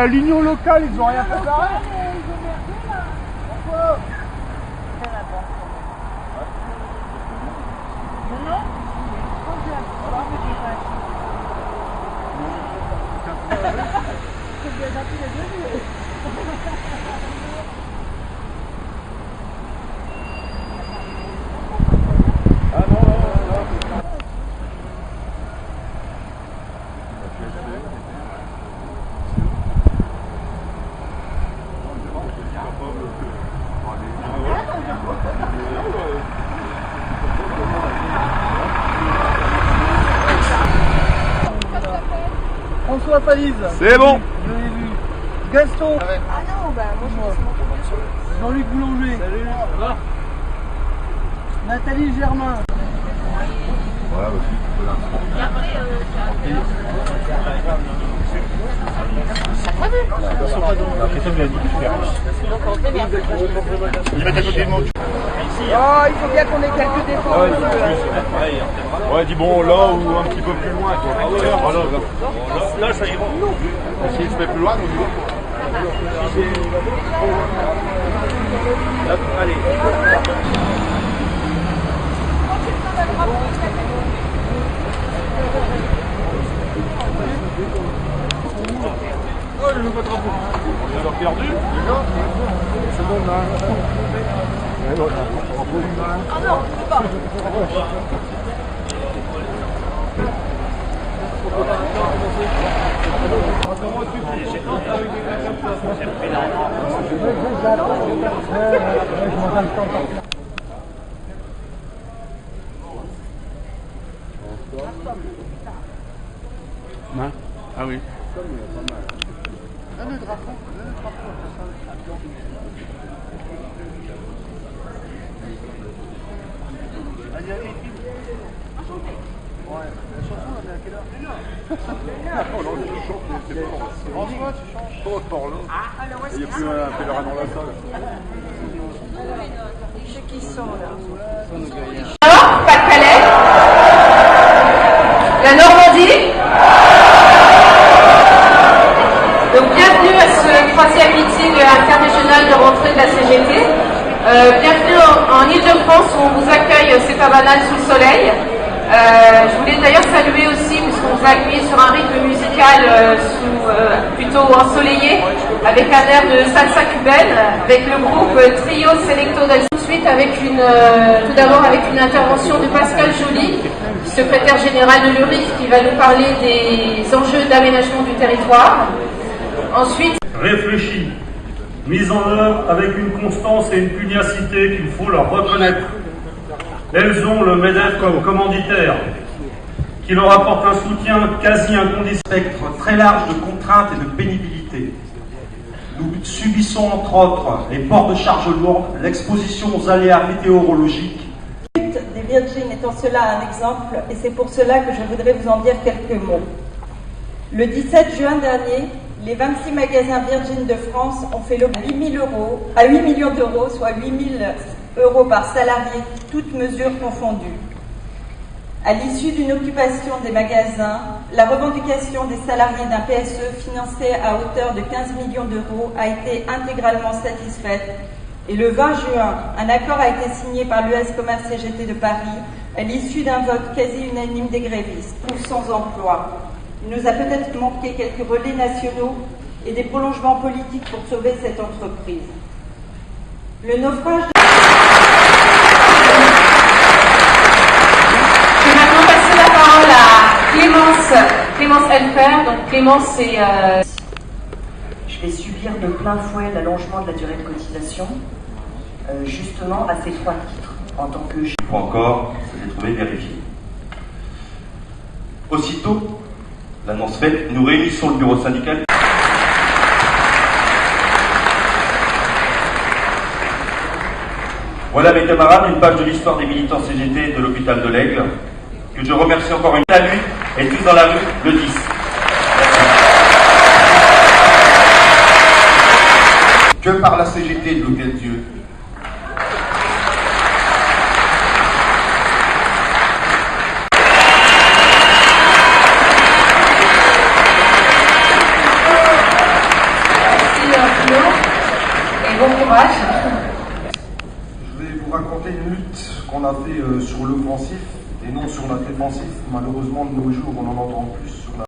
l'union locale, ils ont rien préparé. Pourquoi? François Falise. C'est bon. Je l'ai vu. Gaston. Ah non, bah moi je me suis monté. Jean-Luc Boulanger. Salut. Ça va? Nathalie Germain. Voilà, aussi. Oh, il faut bien qu'on ait quelques défauts. Ouais, dis bon, là ou un petit peu plus loin. Voilà, là, ça ira. S'il se fait plus loin, allez. Oh, le nouveau drapeau. On a alors perdu. C'est bon, là. Ah non, on peut pas. Ah oui. Le drapeau. Ouais, la chanson, elle est à quelle heure? Oh non, je chante, c'est fort. François, tu chantes? Trop fort là. Il n'y a plus un pèlerin dans la salle. Je sais qui sont là. Nord, Pas-de-Calais, la Normandie. Donc bienvenue à ce troisième meeting interrégional de rentrée de la CGT. Bienvenue en Ile-de-France où on vous accueille c'est pas banal sous le soleil. Je voulais d'ailleurs saluer aussi, puisqu'on vous a accueilli sur un rythme musical plutôt ensoleillé, avec un air de salsa cubaine, avec le groupe Trio Selecto del. Tout de suite avec tout d'abord avec une intervention de Pascal Joly, secrétaire général de l'URIF, qui va nous parler des enjeux d'aménagement du territoire. Ensuite, réfléchie, mise en œuvre avec une constance et une pugnacité qu'il faut leur reconnaître. Elles ont le MEDEF comme commanditaire, qui leur apporte un soutien quasi inconditionnel. Spectre très large de contraintes et de pénibilité. Nous subissons entre autres les ports de charges lourdes, l'exposition aux aléas météorologiques. Des Virgin est en cela un exemple, et c'est pour cela que je voudrais vous en dire quelques mots. Le 17 juin dernier, les 26 magasins Virgin de France ont fait l'objet de 8 millions d'euros, soit 8 000 euros par salarié, toutes mesures confondues. À l'issue d'une occupation des magasins, la revendication des salariés d'un PSE financé à hauteur de 15 millions d'euros a été intégralement satisfaite. Et le 20 juin, un accord a été signé par l'US Commerce CGT de Paris à l'issue d'un vote quasi unanime des grévistes, tous sans emploi. Il nous a peut-être manqué quelques relais nationaux et des prolongements politiques pour sauver cette entreprise. Le naufrage de... je vais maintenant passer la parole à Clémence Elfer. Donc Clémence, c'est... Je vais subir de plein fouet l'allongement de la durée de cotisation, justement à ces 3 titres, en tant que... Il faut encore se les trouver vérifiés. Aussitôt, l'annonce faite, nous réunissons le bureau syndical. Voilà mes camarades, une page de l'histoire des militants CGT de l'hôpital de l'Aigle, que je remercie encore une fois. La nuit et tous dans la rue le 10. Que par la CGT de l'Hôtel Dieu. courage. Je vais vous raconter une lutte qu'on a fait sur l'offensif et non sur la défensive. Malheureusement, de nos jours, on en entend plus sur la...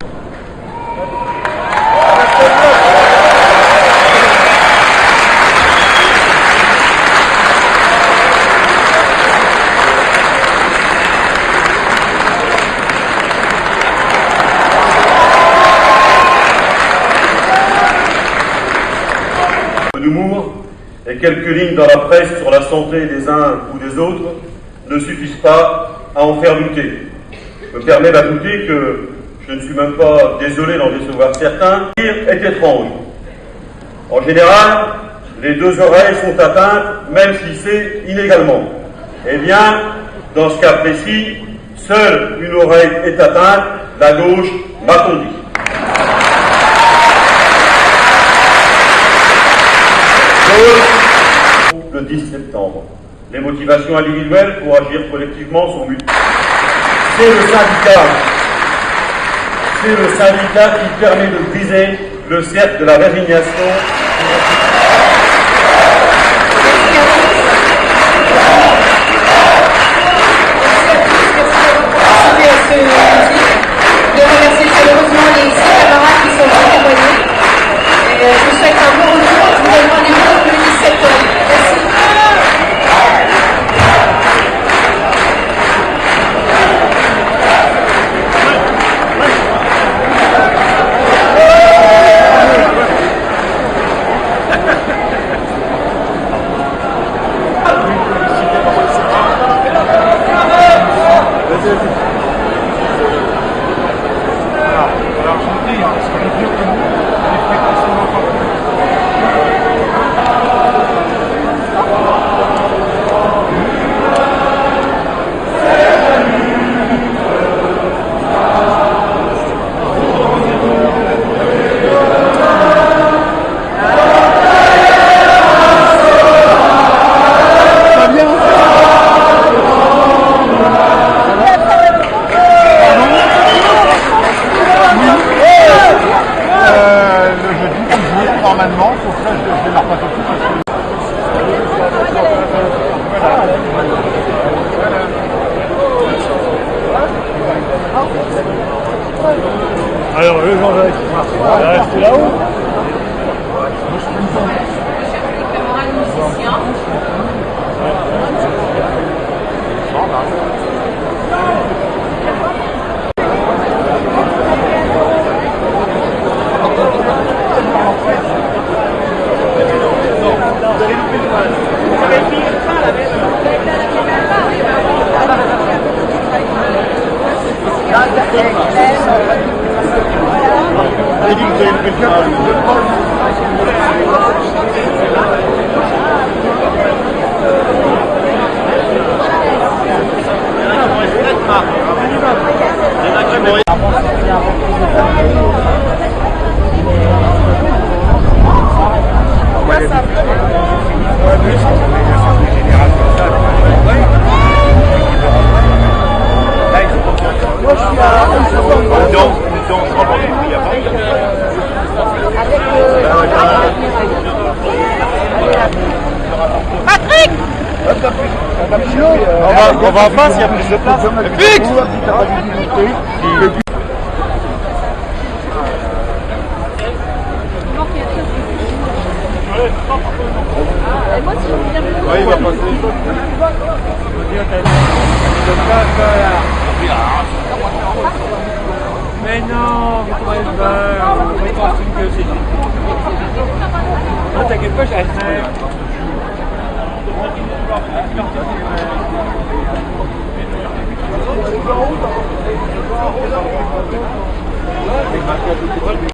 L'humour et quelques lignes dans la presse sur la santé des uns ou des autres ne suffisent pas à en faire douter. Je me permets d'ajouter que je ne suis même pas désolé d'en décevoir certains. Le pire est étrange. En général, les deux oreilles sont atteintes, même si c'est inégalement. Eh bien, dans ce cas précis, seule une oreille est atteinte, la gauche, m'a-t-on dit. Le 10 septembre. Les motivations individuelles pour agir collectivement sont multiples. C'est le syndicat qui permet de briser le cercle de la résignation. De remercier chaleureusement les 6 camarades qui sont venus témoigner. Je vous souhaite un bon retour. Je vous donne rendez-vous le 10 septembre. Merci. Normalement, pour ça, je démarre pas tout de suite. Alors, le Jean-Jacques, il va rester là-haut. Patrick! On va en face, il y a plus de place. Vite! Ouais, il va passer. Mais non, vous trouvez le beurre, vous trouvez que c'est... Non, t'inquiète pas, j'ai